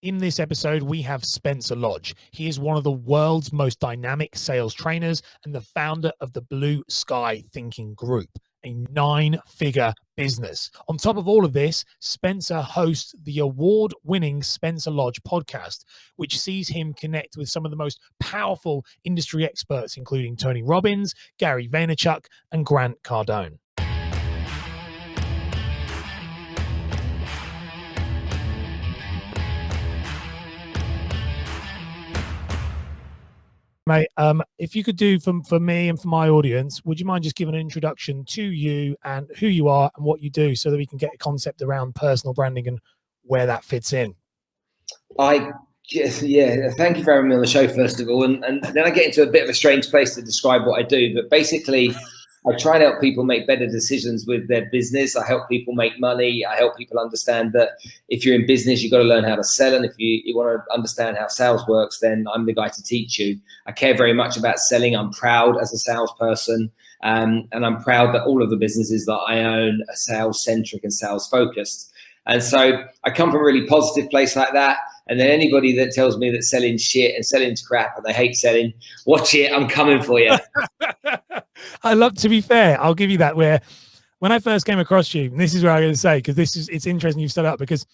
In this episode, we have Spencer Lodge. He is one of the world's most dynamic sales trainers and the founder of the Blue Sky Thinking Group, a 9-figure business. On top of all of this, Spencer hosts the award-winning Spencer Lodge podcast, which sees him connect with some of the most powerful industry experts, including Tony Robbins, Gary Vaynerchuk, and Grant Cardone. Mate, if you could do for me and for my audience, would you mind just giving an introduction to you and who you are and what you do so that we can get a concept around personal branding and where that fits in? Thank you for having me on the show, first of all. And then I get into a bit of a strange place to describe what I do. But basically, I try to help people make better decisions with their business. I help people make money. I help people understand that if you're in business, you've got to learn how to sell. And if you want to understand how sales works, then I'm the guy to teach you. I care very much about selling. I'm proud as a salesperson. And I'm proud that all of the businesses that I own are sales-centric and sales-focused. And so I come from a really positive place like that. And then anybody that tells me that selling's shit and selling's crap and they hate selling, watch it, I'm coming for you. I love, to be fair, I'll give you that, where when I first came across you, and this is what I'm going to say, because it's interesting you've set up, because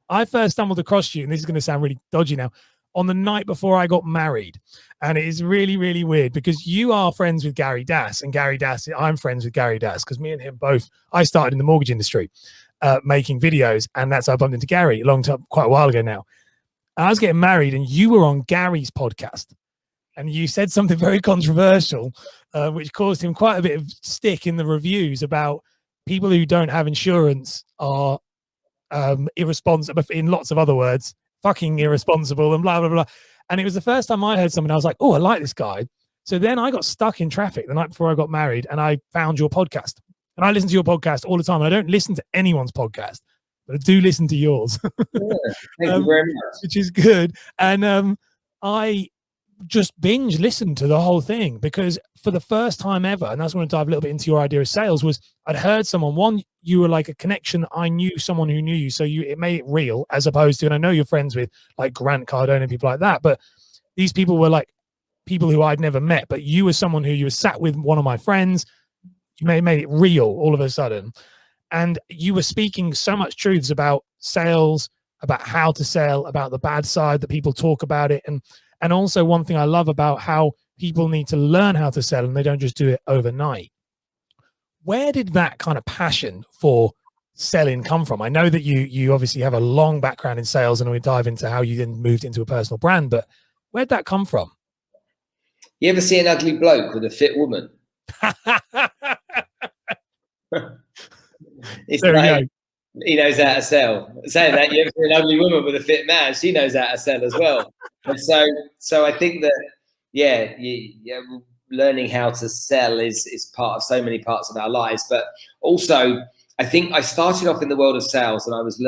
I first stumbled across you, and this is going to sound really dodgy now, on the night before I got married. And it is really, really weird because you are friends with Gary Dass, and Gary Dass, I'm friends with Gary Dass because me and him both, I started in the mortgage industry making videos, and that's how I bumped into Gary quite a while ago now. I was getting married and you were on Gary's podcast and you said something very controversial, which caused him quite a bit of stick in the reviews about people who don't have insurance are irresponsible, in lots of other words, fucking irresponsible and blah, blah, blah. And it was the first time I heard something, I was like, oh, I like this guy. So then I got stuck in traffic the night before I got married and I found your podcast. And I listen to your podcast all the time. And I don't listen to anyone's podcast, but I do listen to yours. Yeah, thank you very much. Which is good. And I just binge listened to the whole thing because for the first time ever, and that's when I dive a little bit into your idea of sales, was I'd heard someone, you were like a connection. I knew someone who knew you. So it made it real, as opposed to, and I know you're friends with like Grant Cardone and people like that, but these people were like people who I'd never met, but you were someone who you were sat with one of my friends. You made it real all of a sudden. And you were speaking so much truths about sales, about how to sell, about the bad side that people talk about it. And also one thing I love about how people need to learn how to sell and they don't just do it overnight. Where did that kind of passion for selling come from? I know that you obviously have a long background in sales and we dive into how you then moved into a personal brand, but where'd that come from? You ever see an ugly bloke with a fit woman? It's like, he knows how to sell. Saying that, you ever see an ugly woman with a fit man, she knows how to sell as well. And so I think that, learning how to sell is part of so many parts of our lives. But also, I think I started off in the world of sales and I was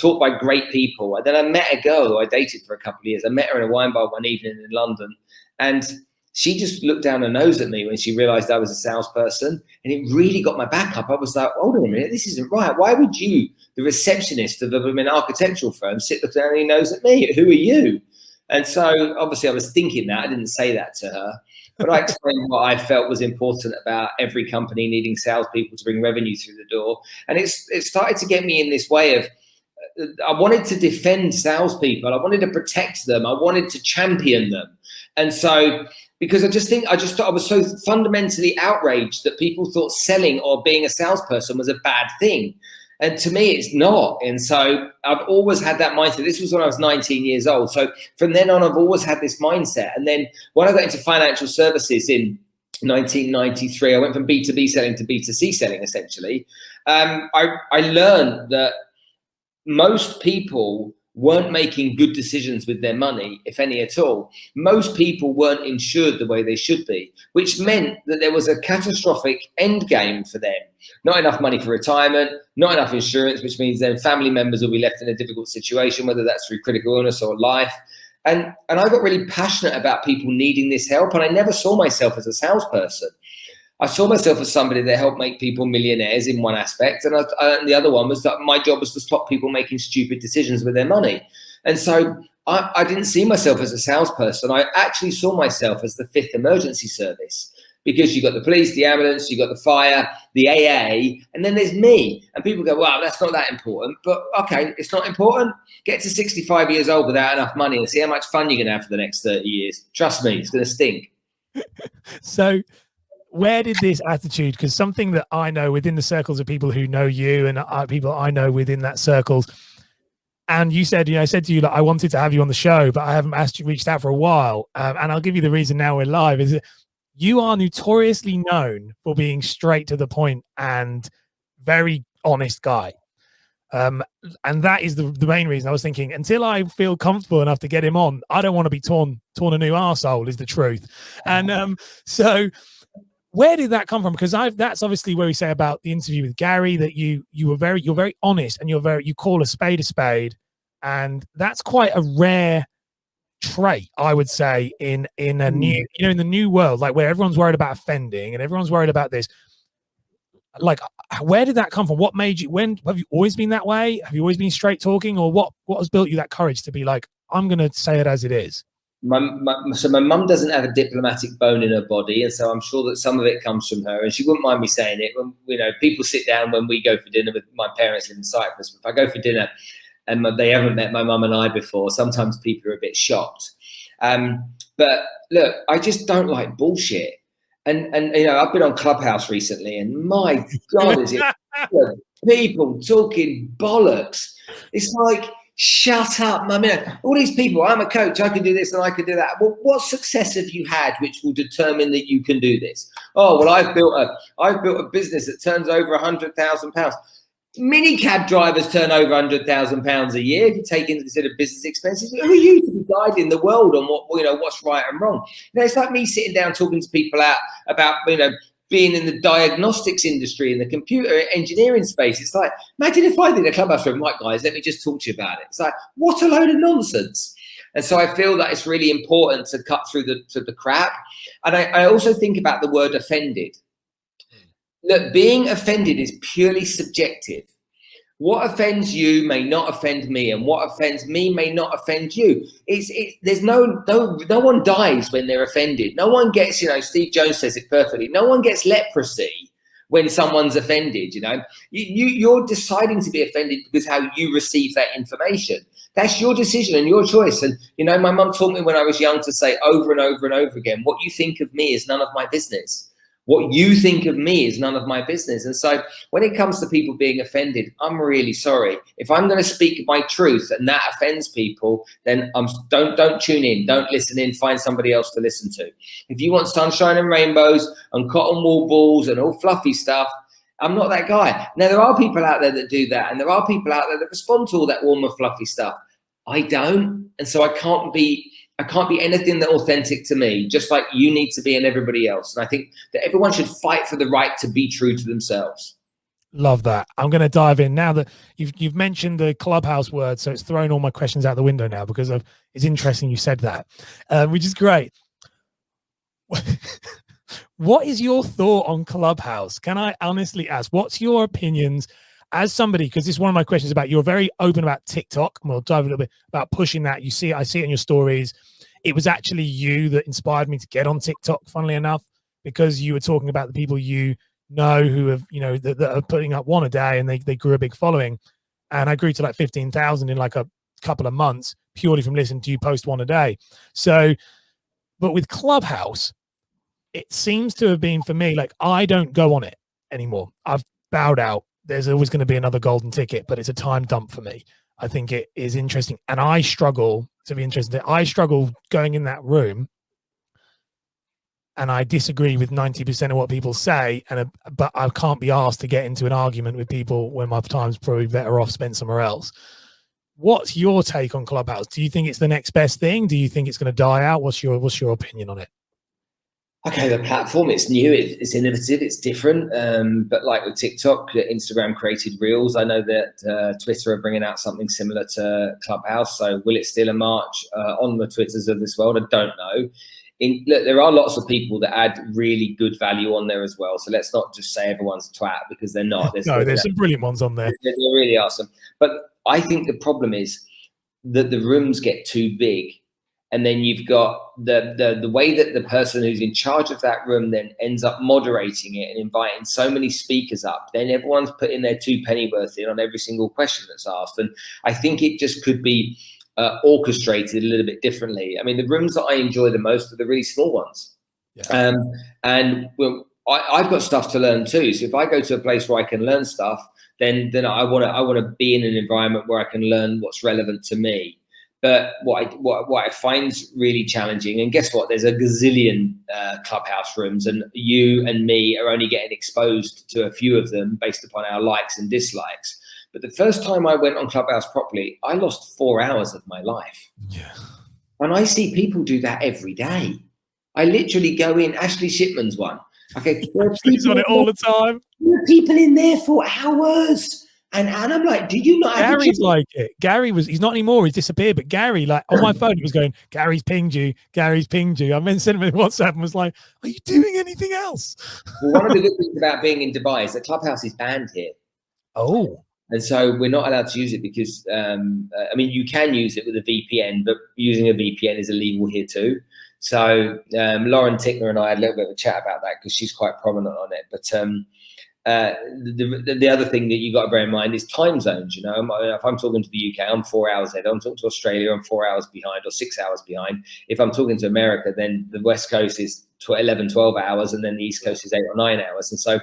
taught by great people. And then I met a girl who I dated for a couple of years. I met her in a wine bar one evening in London. And she just looked down her nose at me when she realized I was a salesperson, and it really got my back up. I was like, hold on a minute, this isn't right. Why would you, the receptionist of an architectural firm, sit looking down her nose at me? Who are you? And so obviously I was thinking that. I didn't say that to her, but I explained what I felt was important about every company needing salespeople to bring revenue through the door. And it started to get me in this way of, I wanted to defend salespeople. I wanted to protect them. I wanted to champion them. And so, because I was so fundamentally outraged that people thought selling or being a salesperson was a bad thing. And to me, it's not. And so I've always had that mindset. This was when I was 19 years old. So from then on, I've always had this mindset. And then when I got into financial services in 1993, I went from B2B selling to B2C selling, essentially. I learned that most people weren't making good decisions with their money, if any at all. Most people weren't insured the way they should be, which meant that there was a catastrophic end game for them. Not enough money for retirement, not enough insurance, which means then family members will be left in a difficult situation, whether that's through critical illness or life. And I got really passionate about people needing this help, and I never saw myself as a salesperson. I saw myself as somebody that helped make people millionaires in one aspect. And the other one was that my job was to stop people making stupid decisions with their money. And so I didn't see myself as a salesperson. I actually saw myself as the fifth emergency service, because you got the police, the ambulance, you got the fire, the AA, and then there's me. And people go, well, that's not that important. But okay, it's not important. Get to 65 years old without enough money and see how much fun you're going to have for the next 30 years. Trust me, it's going to stink. So where did this attitude, because something that I know within the circles of people who know you and people I know within that circles, and you said, I said to you, like, I wanted to have you on the show, but I haven't reached out for a while. And I'll give you the reason now we're live, is that you are notoriously known for being straight to the point and very honest guy. And that is the main reason I was thinking, until I feel comfortable enough to get him on, I don't want to be torn a new arsehole, is the truth. And so where did that come from? Because that's obviously where we say about the interview with Gary, that you're very honest, and you call a spade, and that's quite a rare trait, I would say, in a new, in the new world, like where everyone's worried about offending and everyone's worried about this. Like, where did that come from? What made you, have you always been that way? Have you always been straight talking, or what has built you that courage to be like, I'm going to say it as it is? So my mum doesn't have a diplomatic bone in her body, and so I'm sure that some of it comes from her, and she wouldn't mind me saying it. When people sit down when we go for dinner, with my parents live in Cyprus. If I go for dinner and they haven't met my mum and I before, sometimes people are a bit shocked. But look, I just don't like bullshit. And I've been on Clubhouse recently, and my God, is it people talking bollocks? It's like, shut up. I mean, all these people, I'm a coach, I can do this and I can do that. Well, what success have you had which will determine that you can do this? Oh, well, I've built a business that turns over £100,000. Minicab drivers turn over £100,000 a year if you take into consider business expenses. Who are you to be guiding the world on what's right and wrong? It's like me sitting down talking to people about being in the diagnostics industry, in the computer engineering space. It's like, imagine if I did a Clubhouse room, right, guys, let me just talk to you about it. It's like, what a load of nonsense. And so I feel that it's really important to cut through the crap. And I also think about the word offended. Look, being offended is purely subjective. What offends you may not offend me, and what offends me may not offend you. There's no one dies when they're offended. No one gets, Steve Jones says it perfectly. No one gets leprosy when someone's offended. You're deciding to be offended because how you receive that information. That's your decision and your choice. And my mum taught me when I was young to say over and over and over again, what you think of me is none of my business. What you think of me is none of my business. And so when it comes to people being offended, I'm really sorry. If I'm going to speak my truth and that offends people, then don't tune in, don't listen in, find somebody else to listen to. If you want sunshine and rainbows and cotton wool balls and all fluffy stuff, I'm not that guy. Now, there are people out there that do that, and there are people out there that respond to all that warm and fluffy stuff. I don't. And so I can't be anything that authentic to me, just like you need to be and everybody else. And I think that everyone should fight for the right to be true to themselves. Love that. I'm going to dive in now that you've mentioned the Clubhouse word. So it's thrown all my questions out the window now, because it's interesting you said that, which is great. What is your thought on Clubhouse? Can I honestly ask, what's your opinions as somebody, because this is one of my questions about, you're very open about TikTok, and we'll dive a little bit about pushing that. I see it in your stories. It was actually you that inspired me to get on TikTok, funnily enough, because you were talking about the people who have, that are putting up one a day, and they grew a big following. And I grew to like 15,000 in like a couple of months, purely from listening to you post one a day. So, but with Clubhouse, it seems to have been, for me, like, I don't go on it anymore. I've bowed out. There's always going to be another golden ticket, but it's a time dump for me. I think it is interesting. And I struggle to be interested. I struggle going in that room, and I disagree with 90% of what people say. But I can't be asked to get into an argument with people when my time's probably better off spent somewhere else. What's your take on Clubhouse? Do you think it's the next best thing? Do you think it's going to die out? What's your opinion on it? Okay, the platform, it's new, it's innovative, it's different. But like with TikTok, Instagram created Reels. I know that Twitter are bringing out something similar to Clubhouse. So will it steal a march on the Twitters of this world? I don't know. Look, there are lots of people that add really good value on there as well. So let's not just say everyone's a twat, because they're not. There's some brilliant ones on there. There really are some. But I think the problem is, that the rooms get too big. And then you've got the way that the person who's in charge of that room then ends up moderating it and inviting so many speakers up. Then everyone's putting their 2 pennyworth in on every single question that's asked. And I think it just could be orchestrated a little bit differently. I mean, the rooms that I enjoy the most are the really small ones. Yeah. And I've got stuff to learn too. So if I go to a place where I can learn stuff, then I want to be in an environment where I can learn what's relevant to me. But what I find really challenging, and guess what? There's a gazillion clubhouse rooms, and you and me are only getting exposed to a few of them based upon our likes and dislikes. But the first time I went on Clubhouse properly, I lost 4 hours of my life. Yeah. And I see people do that every day. I literally go in, Ashley Shipman's one. Okay, he's on it all the time. There are people in there for hours. And I'm like, did you not? Gary's like it. He's not anymore. He's disappeared. But Gary, like on my phone, he was going, Gary's pinged you. Gary's pinged you. I meant sent him a WhatsApp and was like, are you doing anything else? Well, one of the good things about being in Dubai is that Clubhouse is banned here. Oh. And so we're not allowed to use it because, I mean, you can use it with a VPN, but using a VPN is illegal here too. So Lauren Tickner and I had a little bit of a chat about that because she's quite prominent on it. But the other thing that you got to bear in mind is time zones. You know, if I'm talking to the UK, I'm 4 hours ahead. I'm talking to Australia, I'm 4 hours behind or 6 hours behind. If I'm talking to America, then the West Coast is 11, 12 hours, and then the East Coast is 8 or 9 hours. And so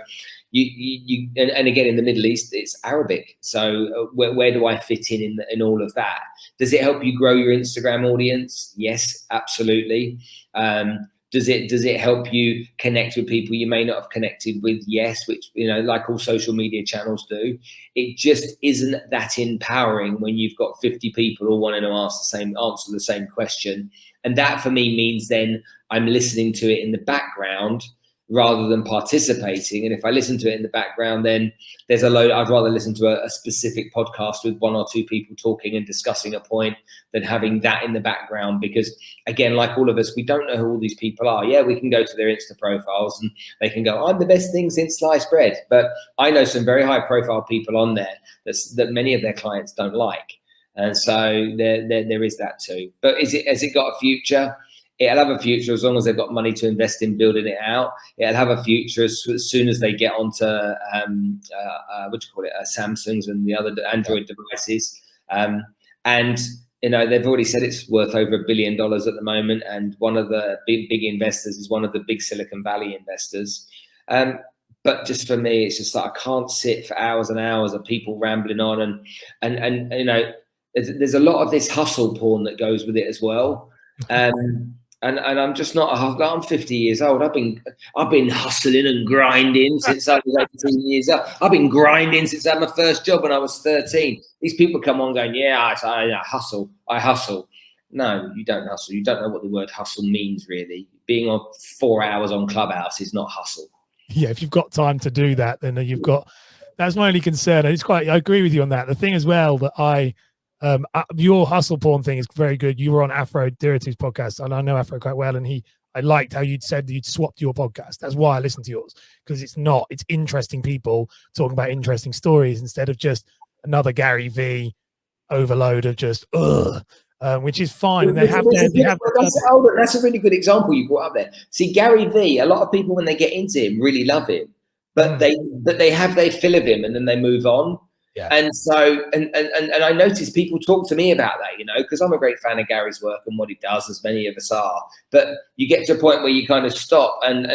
and again, in the Middle East, it's Arabic. So where do I fit in all of that? Does it help you grow your Instagram audience? Yes, absolutely. Does it help you connect with people you may not have connected with? Yes, which, you know, like all social media channels do. It just isn't that empowering when you've got 50 people all wanting to answer the same question. And that for me means then I'm listening to it in the background rather than participating. And if I listen to it in the background, then there's I'd rather listen to a specific podcast with 1 or 2 people talking and discussing a point than having that in the background. Because again, like all of us, we don't know who all these people are. Yeah, we can go to their Insta profiles and they can go, I'm the best thing since sliced bread. But I know some very high profile people on there that many of their clients don't like. And so there is that too. But has it got a future? It'll have a future as long as they've got money to invest in building it out. It'll have a future as soon as they get onto Samsungs and the other Android devices. And you know, they've already said it's worth over $1 billion at the moment. And one of the big investors is one of the big Silicon Valley investors. But just for me, it's just like I can't sit for hours and hours of people rambling on and you know, there's a lot of this hustle porn that goes with it as well. And I'm just not I'm 50 years old. I've been hustling and grinding since I was 18 years old. I've been grinding since I had my first job when I was 13. These people come on going, yeah, I hustle. I hustle. No, you don't hustle. You don't know what the word hustle means, really. Being on 4 hours on Clubhouse is not hustle. Yeah, if you've got time to do that, then that's my only concern. I agree with you on that. The thing as well that your hustle porn thing is very good. You were on Afro Diritu's podcast, and I know Afro quite well, and I liked how you'd said that you'd swapped your podcast. That's why I listened to yours, because it's interesting people talking about interesting stories instead of just another Gary V overload of just which is fine. And that's a really good example you brought up there. See, Gary V, a lot of people when they get into him really love him, but they have their fill of him and then they move on. Yeah. And so, and I notice people talk to me about that, you know, because I'm a great fan of Gary's work and what he does, as many of us are. But you get to a point where you kind of stop. And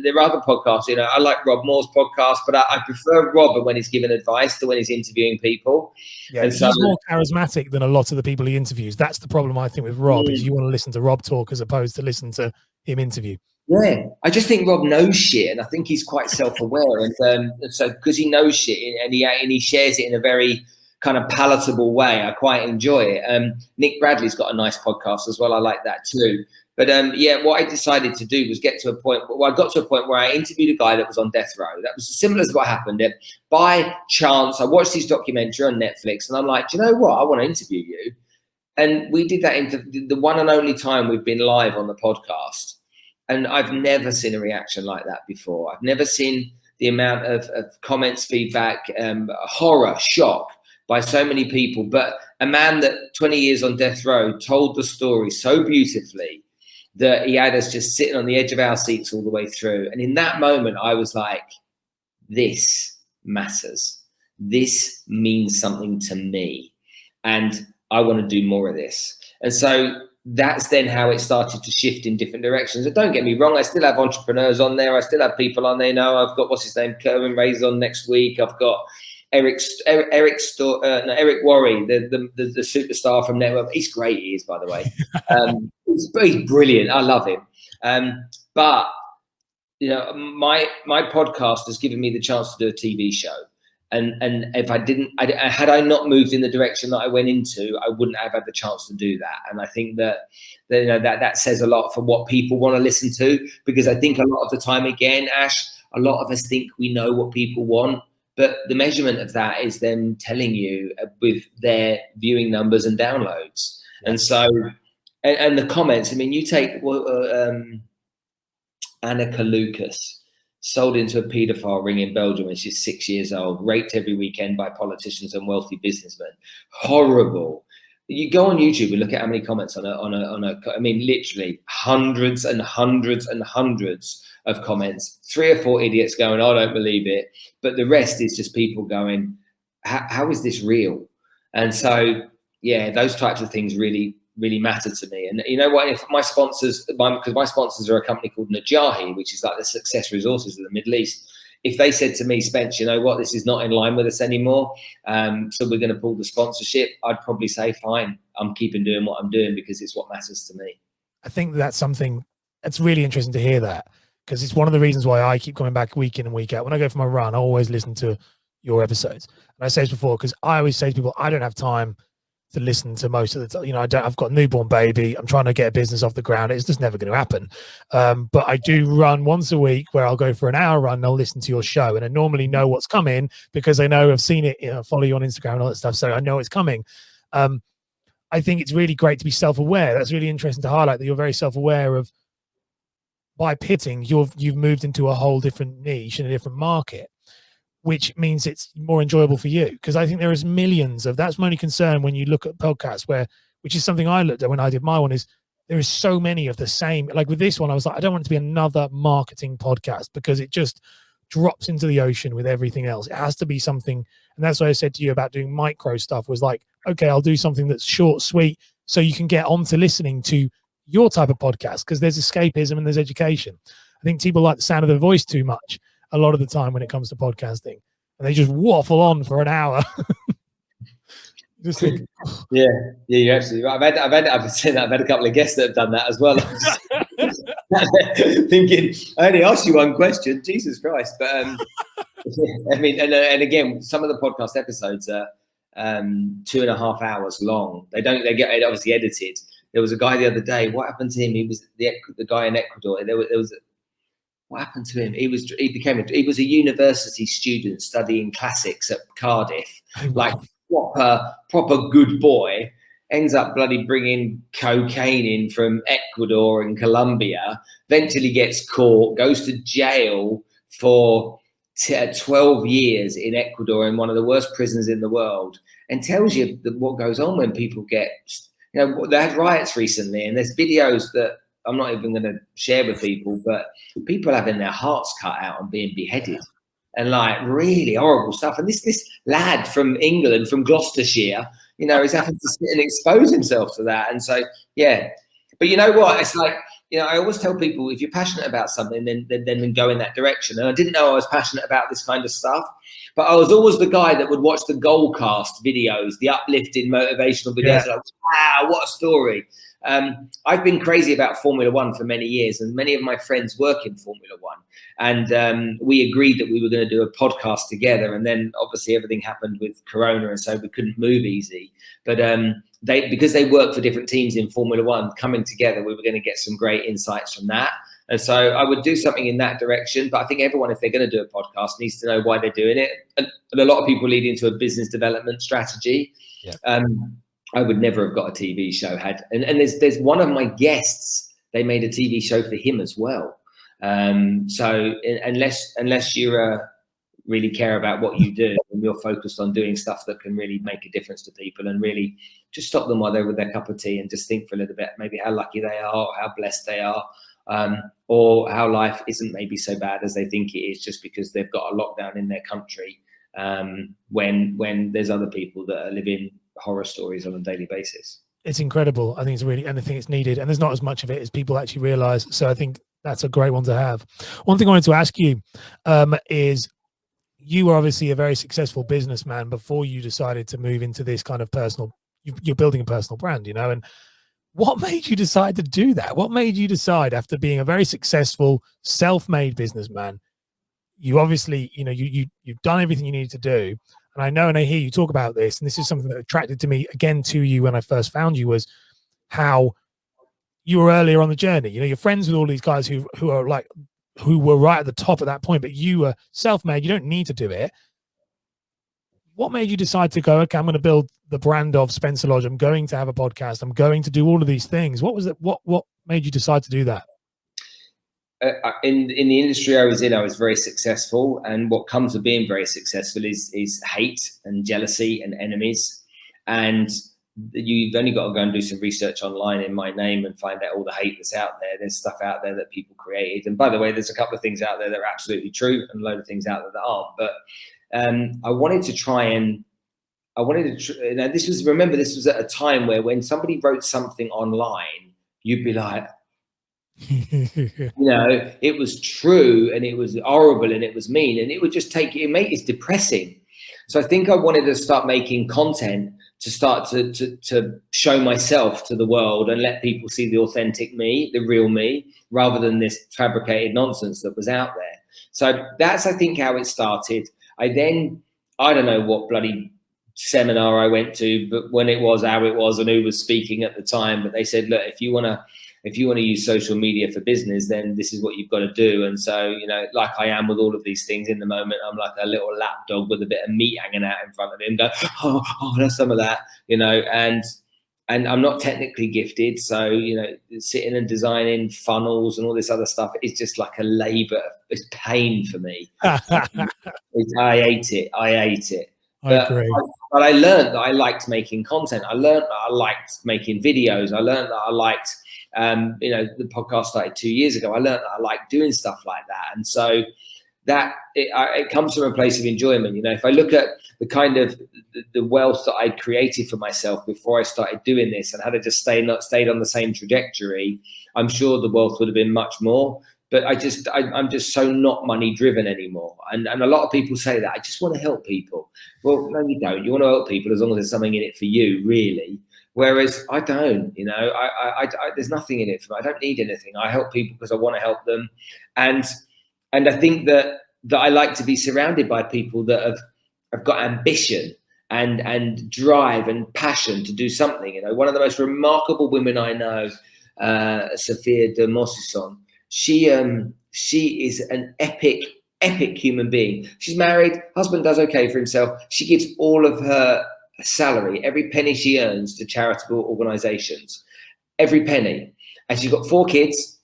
there are other podcasts, you know, I like Rob Moore's podcast, but I prefer Rob when he's giving advice to when he's interviewing people. Yeah, and he's more charismatic than a lot of the people he interviews. That's the problem, I think, with Rob, is you want to listen to Rob talk as opposed to listen to him interview. Yeah, I just think Rob knows shit, and I think he's quite self-aware, and so because he knows shit and he shares it in a very kind of palatable way, I quite enjoy it. Nick Bradley's got a nice podcast as well. I like that too. But yeah, what I decided to do was get to a point. Well, I got to a point where I interviewed a guy that was on death row. That was similar to what happened. By chance, I watched his documentary on Netflix, and I'm like, do you know what? I want to interview you. And we did that into the one and only time we've been live on the podcast. And I've never seen a reaction like that before. I've never seen the amount of comments, feedback, horror, shock by so many people, but a man that 20 years on death row told the story so beautifully that he had us just sitting on the edge of our seats all the way through. And in that moment, I was like, this matters. This means something to me. And I want to do more of this. And so that's then how it started to shift in different directions. And don't get me wrong, I still have entrepreneurs on there. I still have people on there. Now I've got, what's his name, Kerwin Ray's on next week. I've got Eric Worre, the superstar from Network. He's great, he is, by the way. He's brilliant. I love him. But you know, my podcast has given me the chance to do a TV show. And if had I not moved in the direction that I went into, I wouldn't have had the chance to do that. And I think that you know, that says a lot for what people want to listen to, because I think a lot of the time, again, Ash, a lot of us think we know what people want, but the measurement of that is them telling you with their viewing numbers and downloads. And so, and the comments. I mean, you take Annika Lucas, sold into a paedophile ring in Belgium when she's 6 years old, raped every weekend by politicians and wealthy businessmen. Horrible. You go on YouTube and look at how many comments on a I mean, literally hundreds and hundreds and hundreds of comments. 3 or 4 idiots going, I don't believe it. But the rest is just people going, how is this real? And so, yeah, those types of things really matter to me. And you know what, if my sponsors, because my sponsors are a company called Najahi, which is like the success resources of the Middle East. If they said to me, Spence, you know what, this is not in line with us anymore, so we're going to pull the sponsorship, I'd probably say, fine, I'm keeping doing what I'm doing because it's what matters to me. I think that's something that's really interesting to hear, that, because it's one of the reasons why I keep coming back week in and week out. When I go for my run, I always listen to your episodes. And I say this before, because I always say to people, I don't have time to listen to most of the time. You know, I've got a newborn baby. I'm trying to get a business off the ground. It's just never going to happen. But I do run once a week where I'll go for an hour run and I'll listen to your show. And I normally know what's coming because I know I've seen it, you know, follow you on Instagram and all that stuff. So I know it's coming. I think it's really great to be self-aware. That's really interesting to highlight, that you're very self-aware of, by pitting, you've moved into a whole different niche and a different market, which means it's more enjoyable for you. Because I think there is millions of, that's my only concern when you look at podcasts, which is something I looked at when I did my one, is there is so many of the same. Like with this one, I was like, I don't want it to be another marketing podcast, because it just drops into the ocean with everything else. It has to be something. And that's what I said to you about doing micro stuff, was like, okay, I'll do something that's short, sweet, so you can get on to listening to your type of podcast, because there's escapism and there's education. I think people like the sound of their voice too much a lot of the time when it comes to podcasting, and they just waffle on for an hour. Just think, yeah, you're absolutely right. I've seen that. I've had a couple of guests that have done that as well. Thinking, I only asked you one question, Jesus Christ. But I mean, and again, some of the podcast episodes are 2.5 hours long. They get obviously edited. There was a guy the other day. What happened to him? He was the guy in Ecuador. What happened to him? He was a university student studying classics at Cardiff, like proper good boy. Ends up bloody bringing cocaine in from Ecuador and Colombia. Eventually gets caught, goes to jail for 12 years in Ecuador, in one of the worst prisons in the world, and tells you what goes on when people get. You know, they had riots recently, and there's videos that I'm not even going to share with people, but people having their hearts cut out and being beheaded, and like really horrible stuff. And this lad from England, from Gloucestershire, you know, is having to sit and expose himself to that. And so, yeah. But you know what? It's like, you know, I always tell people, if you're passionate about something, then go in that direction. And I didn't know I was passionate about this kind of stuff, but I was always the guy that would watch the Goalcast videos, the uplifting motivational videos. Yeah. Like, wow, what a story. I've been crazy about Formula One for many years, and many of my friends work in Formula One. And we agreed that we were going to do a podcast together. And then obviously everything happened with Corona, and so we couldn't move easy. But because they work for different teams in Formula One, coming together, we were going to get some great insights from that. And so I would do something in that direction. But I think everyone, if they're going to do a podcast, needs to know why they're doing it. And a lot of people lead into a business development strategy. Yeah. I would never have got a TV show and there's one of my guests, they made a TV show for him as well. So unless you're really care about what you do, and you're focused on doing stuff that can really make a difference to people, and really just stop them while they're with their cup of tea and just think for a little bit, maybe how lucky they are, or how blessed they are, or how life isn't maybe so bad as they think it is, just because they've got a lockdown in their country, when there's other people that are living horror stories on a daily basis. It's incredible. I think it's really, and I think it's needed, and there's not as much of it as people actually realize. So I think that's a great one to have. One thing I wanted to ask you is, you were obviously a very successful businessman before you decided to move into this kind of personal, you're building a personal brand, you know, and what made you decide to do that? What made you decide, after being a very successful self-made businessman, you obviously, you know, you've done everything you needed to do. And I know, and I hear you talk about this, and this is something that attracted to me again to you when I first found you, was how you were earlier on the journey. You know, you're friends with all these guys who are like, who were right at the top at that point, but you were self-made. You don't need to do it. What made you decide to go, okay, I'm going to build the brand of Spencer Lodge. I'm going to have a podcast. I'm going to do all of these things. What was it? What made you decide to do that? In the industry I was in, I was very successful. And what comes with being very successful is hate and jealousy and enemies. And you've only got to go and do some research online in my name and find out all the hate that's out there. There's stuff out there that people created. And by the way, there's a couple of things out there that are absolutely true, and a load of things out there that aren't. But I wanted to try and, now this was at a time where when somebody wrote something online, you'd be like, you know, it was true and it was horrible and it was mean, and it would just it's depressing. So I think I wanted to start making content to start to show myself to the world and let people see the authentic me, the real me, rather than this fabricated nonsense that was out there. So that's, I think, how it started. I don't know what bloody seminar I went to, but when it was, how it was, and who was speaking at the time, but they said, look, if you want to use social media for business, then this is what you've got to do. And so, you know, like I am with all of these things in the moment, I'm like a little lapdog with a bit of meat hanging out in front of him, go, oh, that's some of that, you know, and I'm not technically gifted. So, you know, sitting and designing funnels and all this other stuff is just like a labor. It's pain for me. I hate it. I agree. But I learned that I liked making content. I learned that I liked making videos. I learned that I liked, you know, the podcast started 2 years ago. I learned that I liked doing stuff like that. And so that it comes from a place of enjoyment. You know, if I look at the kind of the wealth that I created for myself before I started doing this, and had I just stayed on the same trajectory, I'm sure the wealth would have been much more. But I'm just so not money driven anymore. And a lot of people say that, I just want to help people. Well, no, you don't. You want to help people as long as there's something in it for you, really. Whereas I don't, you know, I there's nothing in it for me. I don't need anything. I help people because I want to help them. And I think that I like to be surrounded by people that have got ambition and drive and passion to do something. You know, one of the most remarkable women I know, Sophia de Mossison, she is an epic human being. She's married, husband does okay for himself. She gives all of her salary, every penny she earns, to charitable organizations, every penny. And she's got 4 kids,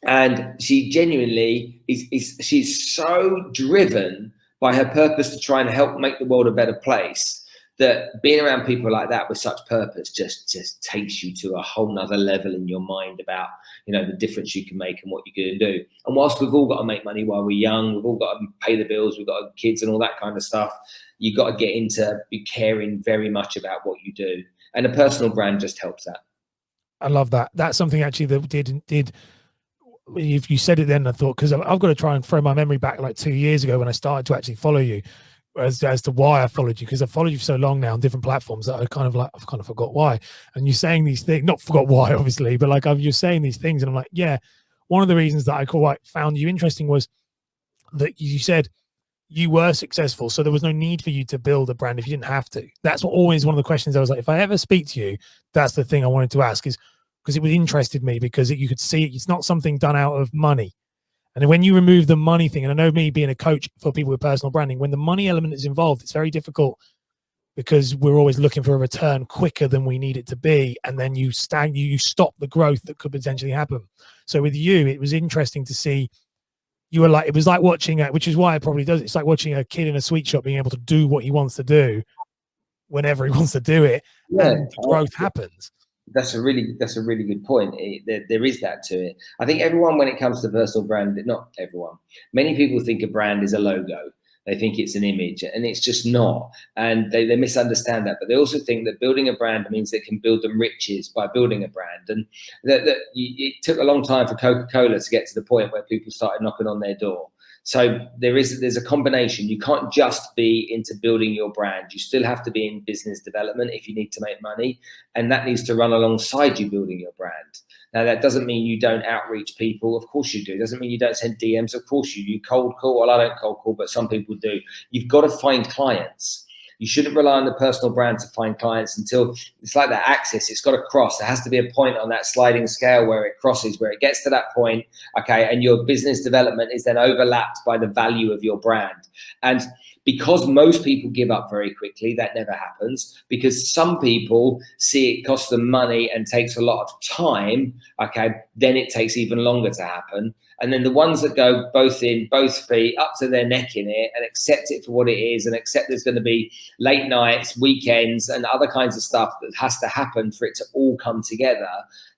and she genuinely she's so driven by her purpose to try and help make the world a better place, that being around people like that with such purpose just takes you to a whole nother level in your mind about, you know, the difference you can make and what you can do. And whilst we've all got to make money while we're young, we've all got to pay the bills, we've got kids and all that kind of stuff, you've got to get into be caring very much about what you do. And a personal brand just helps that. I love that. That's something actually that did if you said it then, I thought, because I've got to try and throw my memory back like 2 years ago when I started to actually follow you, as to why I followed you, because I've followed you for so long now on different platforms that I've kind of forgot why. And you're saying these things, not forgot why obviously, but like you're saying these things, and I'm like, yeah, one of the reasons that I quite found you interesting was that you said you were successful, so there was no need for you to build a brand if you didn't have to. That's always one of the questions I was like, if I ever speak to you, that's the thing I wanted to ask, is because it interested me, because you could see it's not something done out of money. And when you remove the money thing, and I know me being a coach for people with personal branding, when the money element is involved, it's very difficult, because we're always looking for a return quicker than we need it to be. And then you stop the growth that could potentially happen. So with you, it was interesting to see you were like, it was like watching, which is why it probably does. It's like watching a kid in a sweet shop being able to do what he wants to do whenever he wants to do it, and growth happens. That's a really good point. There is that to it. I think everyone, when it comes to personal brand, not everyone, many people think a brand is a logo. They think it's an image, and it's just not. And they misunderstand that. But they also think that building a brand means they can build them riches by building a brand. And it took a long time for Coca-Cola to get to the point where people started knocking on there's a combination. You can't just be into building your brand. You still have to be in business development if you need to make money, and that needs to run alongside you building your brand. Now, that doesn't mean you don't outreach people. Of course you do. It doesn't mean you don't send DMs. Of course you do. Cold call. Well, I don't cold call, but some people do. You've got to find clients. You shouldn't rely on the personal brand to find clients until it's like that axis. It's got to cross. There has to be a point on that sliding scale where it crosses, where it gets to that point, okay, and your business development is then overlapped by the value of your brand. And because most people give up very quickly, that never happens, because some people see it costs them money and takes a lot of time, okay, then it takes even longer to happen. And then the ones that go both feet up to their neck in it and accept it for what it is, and accept there's going to be late nights, weekends, and other kinds of stuff that has to happen for it to all come together,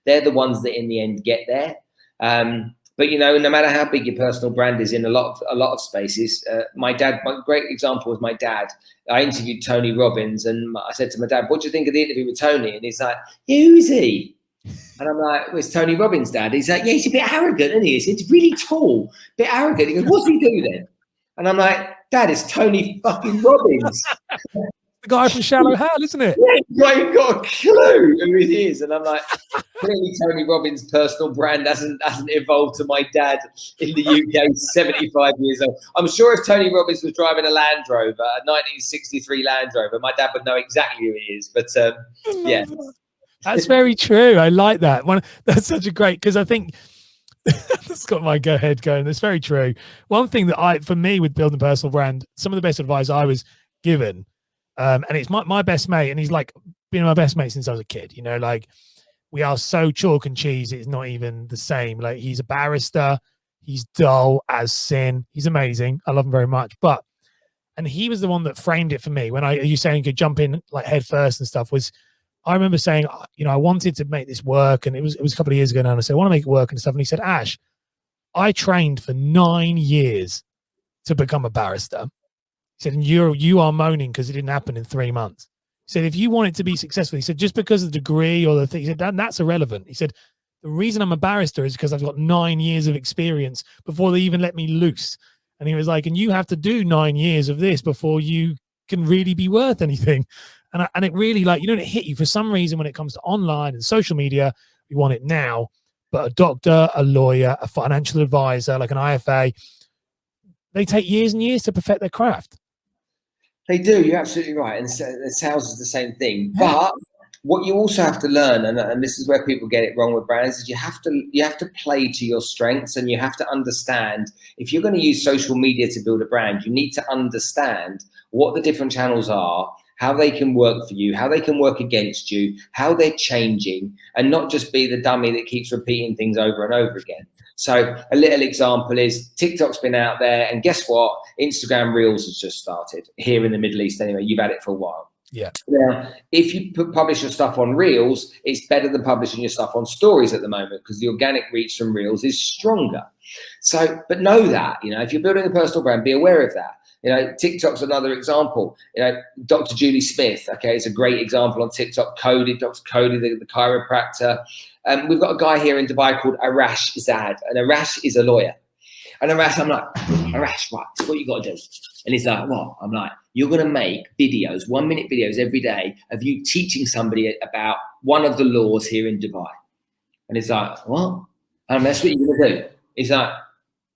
they're the ones that in the end get there. But no matter how big your personal brand is in a lot of spaces, my great example was my dad. I interviewed Tony Robbins, and I said to my dad, "What do you think of the interview with Tony?" And he's like, "Who is he?" And I'm like, "Well, it's Tony Robbins, Dad." He's like, "Yeah, he's a bit arrogant, isn't he? He's really tall, bit arrogant." He goes, "What's he do then?" And I'm like, "Dad, it's Tony fucking Robbins." The guy from Shallow Hal, isn't it? Yeah, you've got a clue who it is. And I'm like, clearly Tony Robbins' personal brand hasn't evolved to my dad in the UK, 75 years old. I'm sure if Tony Robbins was driving a Land Rover, a 1963 Land Rover, my dad would know exactly who he is. But yeah. That's very true. I like that. That's such a great, because I think that's got my head going. That's very true. One thing that for me with building a personal brand, some of the best advice I was given, and it's my best mate, and he's like been my best mate since I was a kid. Like, we are so chalk and cheese, it's not even the same. Like, he's a barrister, he's dull as sin, he's amazing, I love him very much. And he was the one that framed it for me when you saying you could jump in like head first and stuff. I remember saying, I wanted to make this work, and it was a couple of years ago now, and I said, I want to make it work and stuff. And he said, "Ash, I trained for 9 years to become a barrister." He said, "And you are moaning because it didn't happen in 3 months." He said, "If you want it to be successful," he said, "just because of the degree or the thing," he said, that's irrelevant. He said, "The reason I'm a barrister is because I've got 9 years of experience before they even let me loose." And he was like, "And you have to do 9 years of this before you can really be worth anything." And it really, like, it hit you for some reason when it comes to online and social media. We want it now, but a doctor, a lawyer, a financial advisor, like an IFA, they take years and years to perfect their craft. They do. You're absolutely right. And sales is the same thing. But what you also have to learn, and this is where people get it wrong with brands, is you have to play to your strengths, and you have to understand, if you're going to use social media to build a brand, you need to understand what the different channels are, how they can work for you, how they can work against you, how they're changing, and not just be the dummy that keeps repeating things over and over again. So a little example is TikTok's been out there, and guess what? Instagram Reels has just started here in the Middle East anyway. You've had it for a while. Yeah. Now, if you publish your stuff on Reels, it's better than publishing your stuff on Stories at the moment, because the organic reach from Reels is stronger. So, but know that, if you're building a personal brand, be aware of that. TikTok's another example. Dr. Julie Smith, okay, is a great example on TikTok. Dr. Cody, the chiropractor. We've got a guy here in Dubai called Arash Zad, and Arash is a lawyer. And Arash, I'm like, "Arash, right, so what you got to do?" And he's like, "What?" I'm like, "You're going to make videos, 1-minute videos every day of you teaching somebody about one of the laws here in Dubai." And he's like, "What?" And that's what you're going to do. He's like,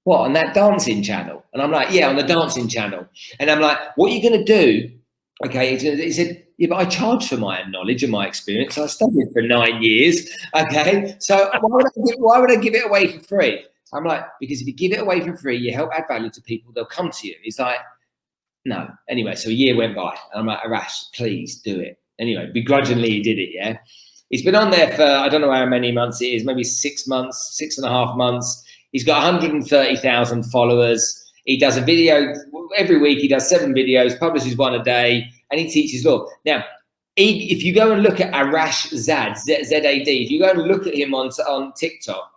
"What, on that dancing channel?" And I'm like, "Yeah, on the dancing channel." And I'm like, "What are you going to do?" Okay, he said, "Yeah, but I charge for my knowledge and my experience. I studied for 9 years. Okay, so why would I give it away for free?" I'm like, "Because if you give it away for free, you help add value to people, they'll come to you." He's like, "No." Anyway, so a year went by, and I'm like, "Arash, please do it." Anyway, begrudgingly he did it, yeah. He's been on there for, I don't know how many months it is, maybe 6 months, 6.5 months. He's got 130,000 followers. He does a video every week. He does 7 videos, publishes 1 a day, and he teaches law. Now, if you go and look at Arash Zad, Z-A-D, if you go and look at him on TikTok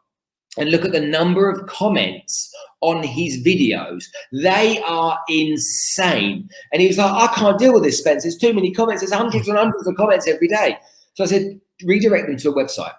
and look at the number of comments on his videos, they are insane. And he was like, I can't deal with this, Spence. There's too many comments. There's hundreds and hundreds of comments every day. So I said, redirect them to a website.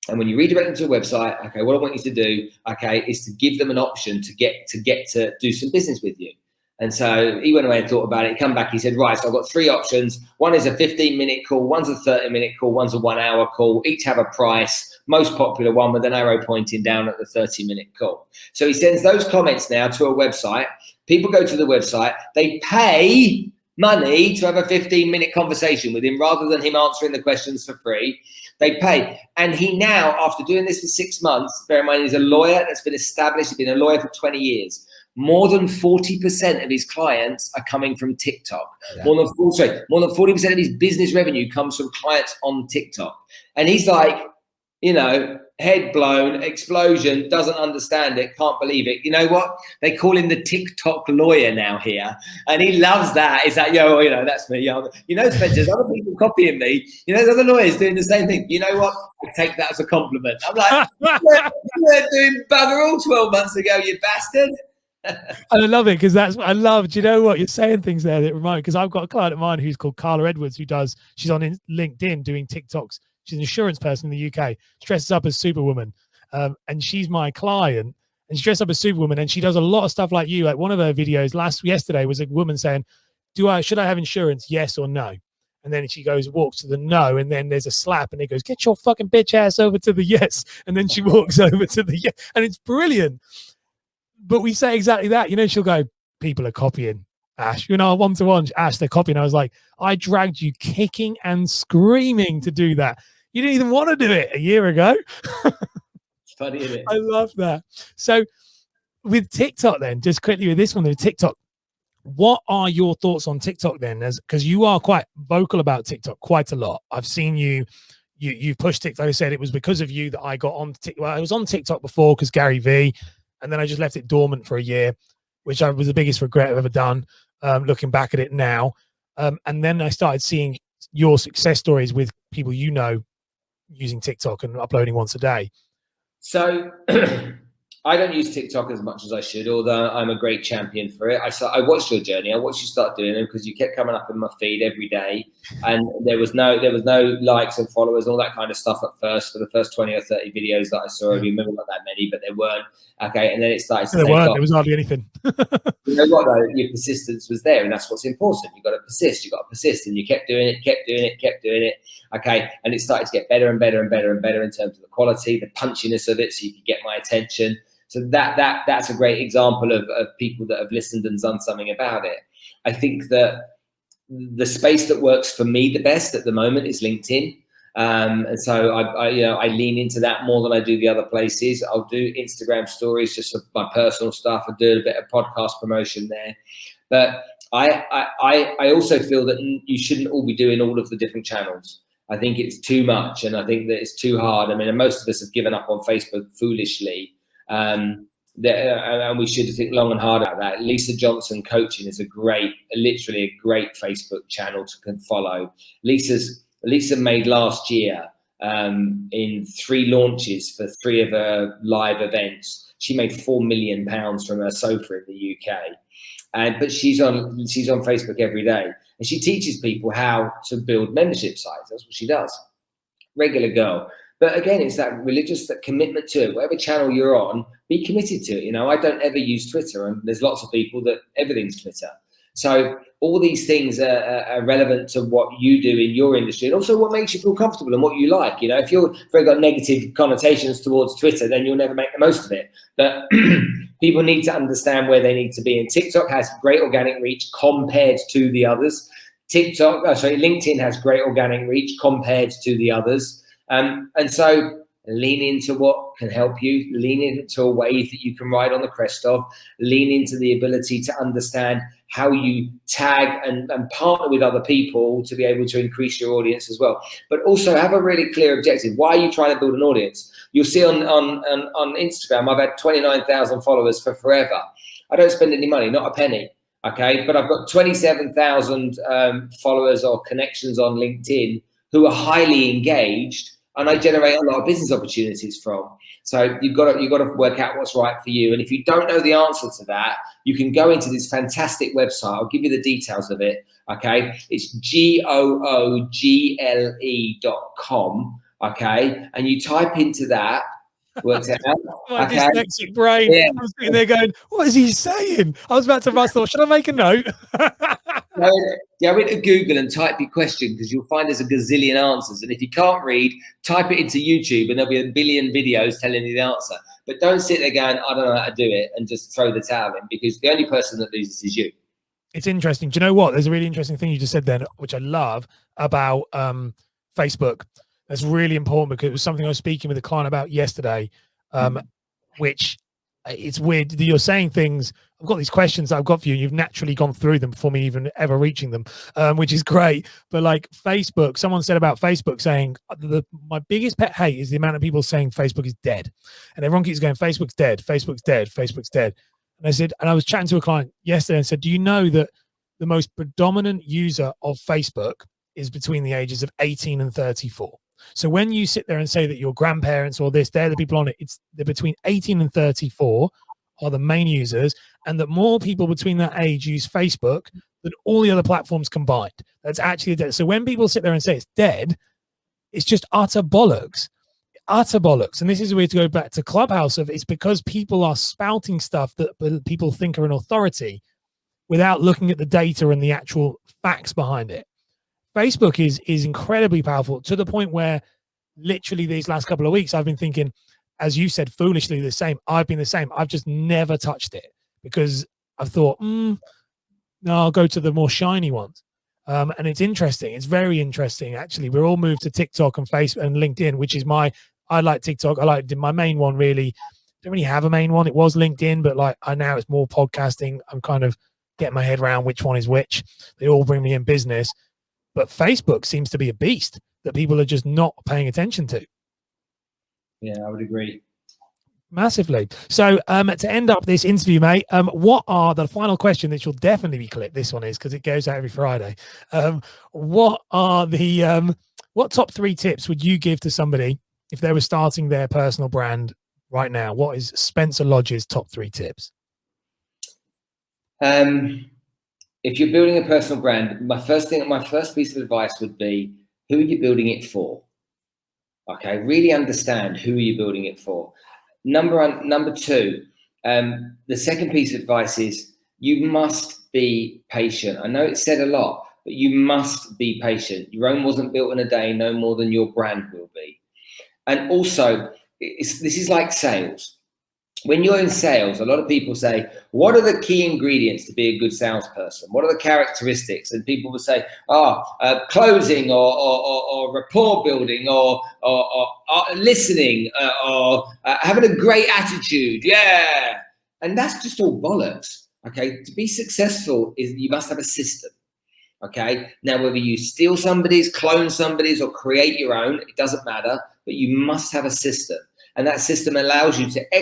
And when you redirect them to a website, okay, what I want you to do, okay, is to give them an option to get to do some business with you. And so he went away and thought about it. He come back, he said, right, so I've got 3 options. One is a 15-minute call, one's a 30-minute call, one's a 1-hour call. Each have a price. Most popular one with an arrow pointing down at the 30-minute call. So he sends those comments now to a website. People go to the website. They pay money to have a 15-minute conversation with him rather than him answering the questions for free. They pay. And he now, after doing this for 6 months, bear in mind, he's a lawyer that's been established. He's been a lawyer for 20 years. More than 40% of his clients are coming from TikTok. Yeah. More than 40% of his business revenue comes from clients on TikTok. And he's like, you know, head blown, explosion, doesn't understand it, can't believe it. You know what? They call him the TikTok lawyer now here. And he loves that. He's like, yo, you know, that's me. You know, Spencer, there's other people copying me. You know, there's other lawyers doing the same thing. You know what? I take that as a compliment. I'm like, you were doing bugger all 12 months ago, you bastard. I love it because that's what I love. Do you know what you're saying? Things there that remind me, because I've got a client of mine who's called Carla Edwards, she's on LinkedIn doing TikToks. She's an insurance person in the UK. She dresses up as Superwoman, and she's my client. And she dresses up as Superwoman, and she does a lot of stuff like you. Like one of her videos yesterday was a woman saying, "Should I have insurance? Yes or no?" And then she walks to the no, and then there's a slap, and it goes, "Get your fucking bitch ass over to the yes." And then she walks over to the yes, and it's brilliant. But we say exactly that. You know, she'll go, "People are copying Ash." You know, one-to-one, Ash, they're copying. I was like, I dragged you kicking and screaming to do that. You didn't even want to do it a year ago. It's funny, isn't it? I love that. So with TikTok then, just quickly with this one, with TikTok, what are your thoughts on TikTok then? Because you are quite vocal about TikTok quite a lot. I've seen you've pushed TikTok. I said it was because of you that I got on TikTok. Well, I was on TikTok before because Gary Vee, and then I just left it dormant for a year, which was the biggest regret I've ever done, looking back at it now. And then I started seeing your success stories with people you know using TikTok and uploading once a day. So I don't use TikTok as much as I should, although I'm a great champion for it. I watched your journey. I watched you start doing them because you kept coming up in my feed every day, and there was no likes and followers and all that kind of stuff at first for the first 20 or 30 videos that I saw. I remember not that many, but there weren't. Okay, and then it started to take off. There was hardly anything. You know what though? Your persistence was there, and that's what's important. You got to persist, and you kept doing it. Okay, and it started to get better and better and better and better in terms of the quality, the punchiness of it, so you could get my attention. So that's a great example of people that have listened and done something about it. I think that the space that works for me the best at the moment is LinkedIn. And so I lean into that more than I do the other places. I'll do Instagram stories just for my personal stuff. I do a bit of podcast promotion there. But I also feel that you shouldn't all be doing all of the different channels. I think it's too much, and I think that it's too hard. I mean, most of us have given up on Facebook foolishly. And we should think long and hard about that. Lisa Johnson Coaching is literally a great Facebook channel to follow. Lisa made last year in 3 launches for 3 of her live events. She made £4 million from her sofa in the UK, but she's on Facebook every day, and she teaches people how to build membership sites. That's what she does. Regular girl. But again, it's that commitment to it. Whatever channel you're on, be committed to it. You know, I don't ever use Twitter, and there's lots of people that everything's Twitter. So all these things are relevant to what you do in your industry, and also what makes you feel comfortable and what you like. You know, if you've very got negative connotations towards Twitter, then you'll never make the most of it. But people need to understand where they need to be. And TikTok has great organic reach compared to the others. LinkedIn has great organic reach compared to the others. And so lean into what can help you, lean into a wave that you can ride on the crest of, lean into the ability to understand how you tag and partner with other people to be able to increase your audience as well. But also have a really clear objective. Why are you trying to build an audience? You'll see on Instagram, I've had 29,000 followers for forever. I don't spend any money, not a penny. Okay, but I've got 27,000 followers or connections on LinkedIn who are highly engaged, and I generate a lot of business opportunities from. So you've got to work out what's right for you. And if you don't know the answer to that, you can go into this fantastic website. I'll give you the details of it. Okay, it's google.com. Okay, and you type into that. Works it out. My dyslexic brain. Yeah. I'm sitting there going, what is he saying? I was about to I thought, should I make a note? I went to Google and type your question, because you'll find there's a gazillion answers. And if you can't read, type it into YouTube and there'll be a billion videos telling you the answer. But don't sit there going, I don't know how to do it, and just throw the towel in, because the only person that loses is you. It's interesting. Do you know what? There's a really interesting thing you just said then, which I love about Facebook. That's really important, because it was something I was speaking with a client about yesterday, which it's weird that you're saying things. I've got these questions that I've got for you, and you've naturally gone through them before me even ever reaching them, which is great. But like Facebook, someone said about Facebook saying my biggest pet hate is the amount of people saying Facebook is dead, and everyone keeps going, Facebook's dead, Facebook's dead, Facebook's dead. And I said, and I was chatting to a client yesterday and said, do you know that the most predominant user of Facebook is between the ages of 18 and 34? So when you sit there and say that your grandparents or this, they're the people on it, they're between 18 and 34 are the main users, and that more people between that age use Facebook than all the other platforms combined. That's actually dead. So when people sit there and say it's dead, it's just utter bollocks. Utter bollocks. And this is a way to go back to Clubhouse of, it's because people are spouting stuff that people think are an authority without looking at the data and the actual facts behind it. Facebook is incredibly powerful, to the point where literally these last couple of weeks I've been thinking, as you said, foolishly the same. I've been the same. I've just never touched it, because I've thought, no, I'll go to the more shiny ones. And it's interesting. It's very interesting, actually. We're all moved to TikTok and Facebook and LinkedIn, which is I like TikTok. I like my main one, really. Don't really have a main one. It was LinkedIn, but like now it's more podcasting. I'm kind of getting my head around which one is which. They all bring me in business. But Facebook seems to be a beast that people are just not paying attention to. Yeah, I would agree. Massively. So to end up this interview, mate, what are the final question, that will definitely be clipped? This one is, because it goes out every Friday. What are the what top 3 tips would you give to somebody if they were starting their personal brand right now? What is Spencer Lodge's top 3 tips? If you're building a personal brand, my first piece of advice would be, who are you building it for? Okay, really understand who are you building it for. Number 2, the second piece of advice is, you must be patient. I know it's said a lot, but you must be patient. Rome wasn't built in a day, no more than your brand will be. And also, this is like sales. When you're in sales, a lot of people say, what are the key ingredients to be a good salesperson? What are the characteristics? And people will say, closing or rapport building or listening or having a great attitude. Yeah. And that's just all bollocks. Okay. To be successful, you must have a system. Okay. Now, whether you steal somebody's, clone somebody's, or create your own, it doesn't matter, but you must have a system. And that system allows you to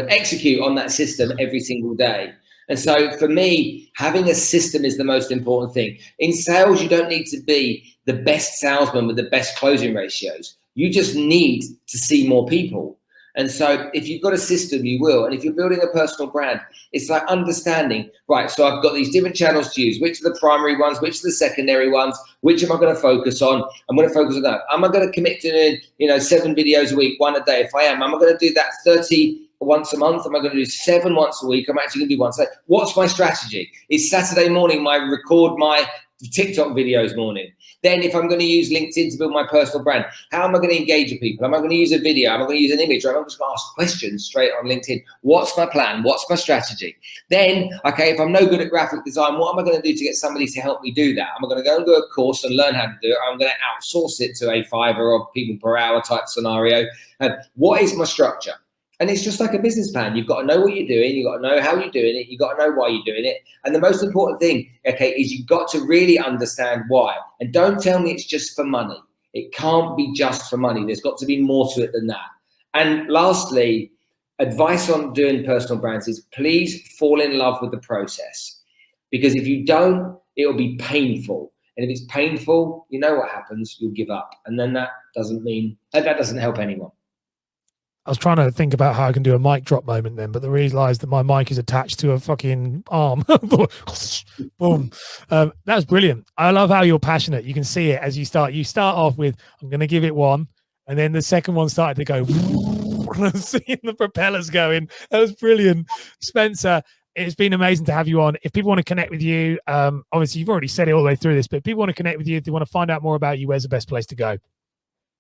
execute on that system every single day. And so for me, having a system is the most important thing. In sales, you don't need to be the best salesman with the best closing ratios. You just need to see more people. And so if you've got a system, you will. And if you're building a personal brand, it's like understanding, right, so I've got these different channels to use. Which are the primary ones? Which are the secondary ones? Which am I going to focus on? I'm going to focus on that. Am I going to commit to doing, 7 videos a week, 1 a day? If I am I going to do that 30 once a month? Am I going to do 7 once a week? I'm actually going to do once a day. What's my strategy? Is Saturday morning record my TikTok videos morning. Then if I'm going to use LinkedIn to build my personal brand, how am I going to engage with people? Am I going to use a video? Am I going to use an image? Or am I just going to ask questions straight on LinkedIn? What's my plan? What's my strategy? Then, okay, if I'm no good at graphic design, what am I going to do to get somebody to help me do that? Am I going to go and do a course and learn how to do it? I'm going to outsource it to a Fiverr or people per hour type scenario. And what is my structure? And it's just like a business plan. You've got to know what you're doing. You've got to know how you're doing it. You've got to know why you're doing it. And the most important thing, okay, is you've got to really understand why. And don't tell me it's just for money. It can't be just for money. There's got to be more to it than that. And lastly, advice on doing personal brands is please fall in love with the process. Because if you don't, it'll be painful. And if it's painful, you know what happens. You'll give up. And then that doesn't help anyone. I was trying to think about how I can do a mic drop moment then, but I realized that my mic is attached to a fucking arm. Boom. That's brilliant. I love how you're passionate. You can see it as you start. You start off with, I'm going to give it one. And then the second one started to go, seeing the propellers going. That was brilliant. Spencer, it's been amazing to have you on. If people want to connect with you, obviously you've already said it all the way through this, but if people want to connect with you, if they want to find out more about you, where's the best place to go?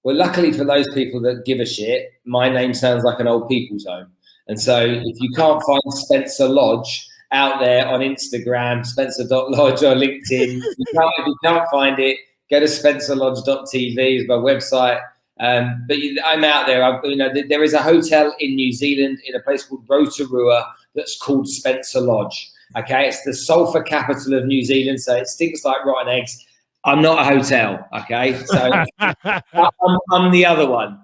Well, luckily for those people that give a shit, my name sounds like an old people's home. And so if you can't find Spencer Lodge out there on Instagram, spencer.lodge or LinkedIn, if you can't find it, go to spencerlodge.tv is my website. But I'm out there. There is a hotel in New Zealand in a place called Rotorua that's called Spencer Lodge. Okay, it's the sulfur capital of New Zealand, so it stinks like rotten eggs. I'm not a hotel, okay? So I'm the other one.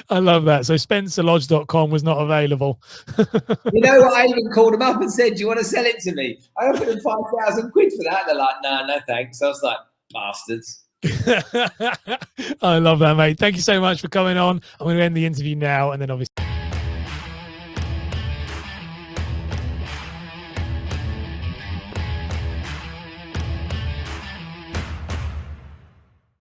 I love that. So spencerlodge.com was not available. You know what? I even called them up and said, do you want to sell it to me? I offered them 5,000 quid for that. They're like, no, thanks. I was like, bastards. I love that, mate. Thank you so much for coming on. I'm going to end the interview now and then obviously...